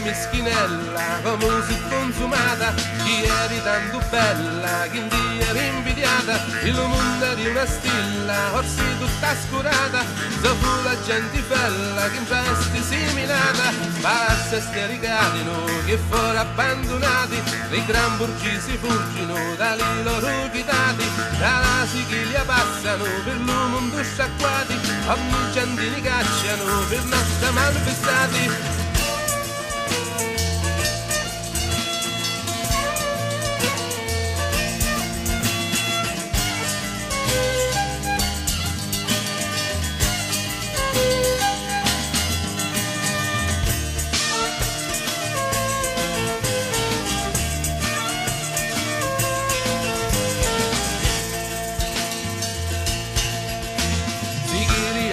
meschinella, come si consumata, chi eri tanto bella, chi ti eri invidiata, il mondo di una stilla, orsi tutta scurata, se fu la gente bella, che in gesti similata, passa stericatino, che fuori abbandonati, i gran borghesi fuggino, dai loro chitati, dalla Sicilia passano, per il mondo sciacquati, ogni centini cacciano, per nostra manifestati.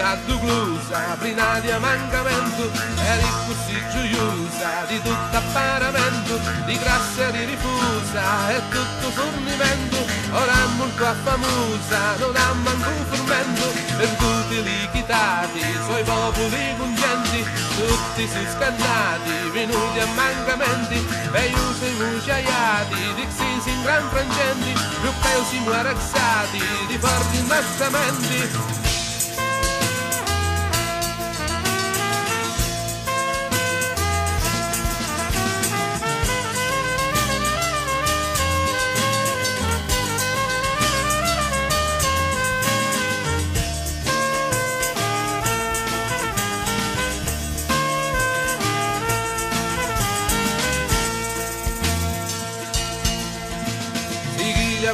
A Douglusa, prima di mancamento, eri così gioiosa, di tutto apparamento, di grazia di rifusa, e tutto fornimento, ora è molto affamosa, non ha manco un fermento, per tutti liquidati, suoi popoli congenti, tutti si scannati, venuti a mancamenti, veiusi muciaiati, dixisi in gran frangenti, più peusi muaraxati, di forti innastamenti.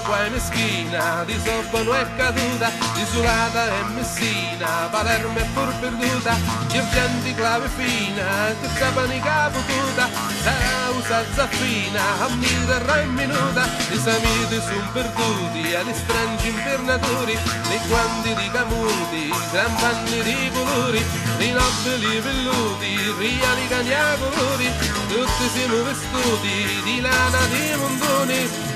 Qua è meschina, di Sobbano è caduta, isolata è Messina, Palermo è pur perduta, Girgenti clave fina, che Trapani capotuta, sarà usata fina, a mi terrà in minuta, i samiti son perduti, agli strangi impernatori, i guanti di camuti, gran panni di colori, i nobili velluti, riali cagnacolori, tutti siamo vestuti di lana di montoni.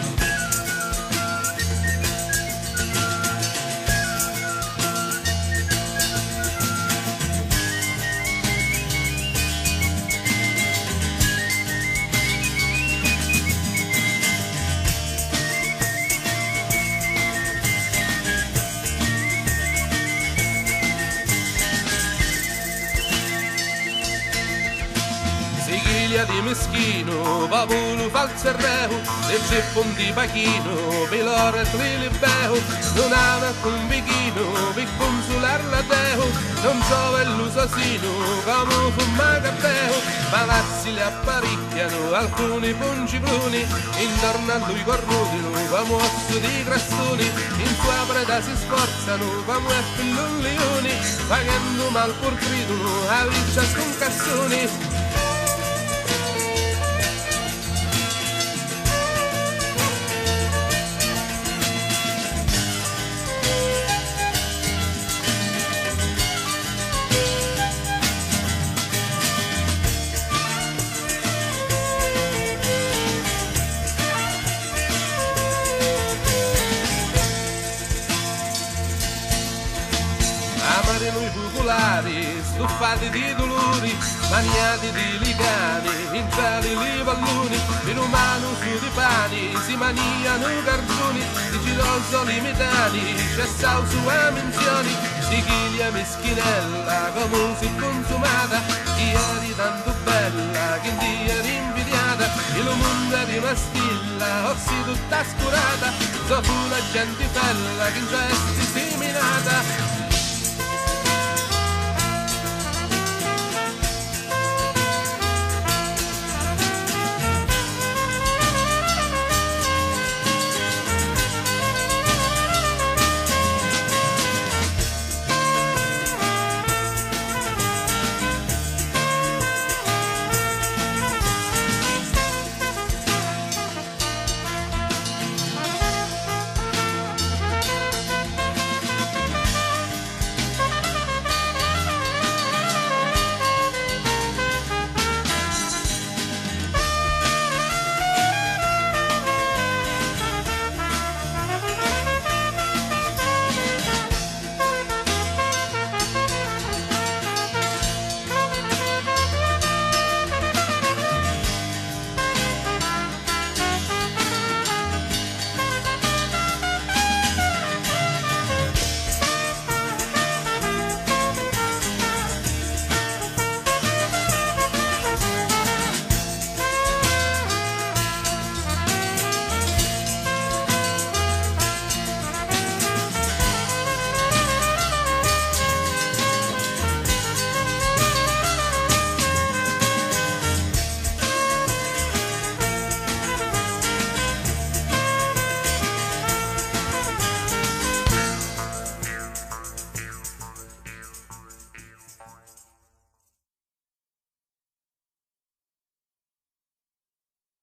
Di meschino, popolo falso e reo, del ceppon di pachino, pelore e trilibeo, non ama con bichino, per consular la deo, non trova l'usasino, come fumma cappeo, palazzi le apparecchiano, alcuni punci bruni, intorno a lui corrudino, come osso di grassoni, in sua preda si sforzano, come pillollioni, pagando mal pur cridono, a viccia con cassoni. Noi popolari, stuffati di dolori, maniati di licani, in cieli li palloni, in umano su di pani, si maniano cartoni, di giroso limitani, c'è su a menzioni, Sicilia meschinella, come si consumata, chi eri tanto bella, che ti eri invidiata, il mondo di una stilla, orsi tutta scurata, so fu la gente bella, che in gesti similata.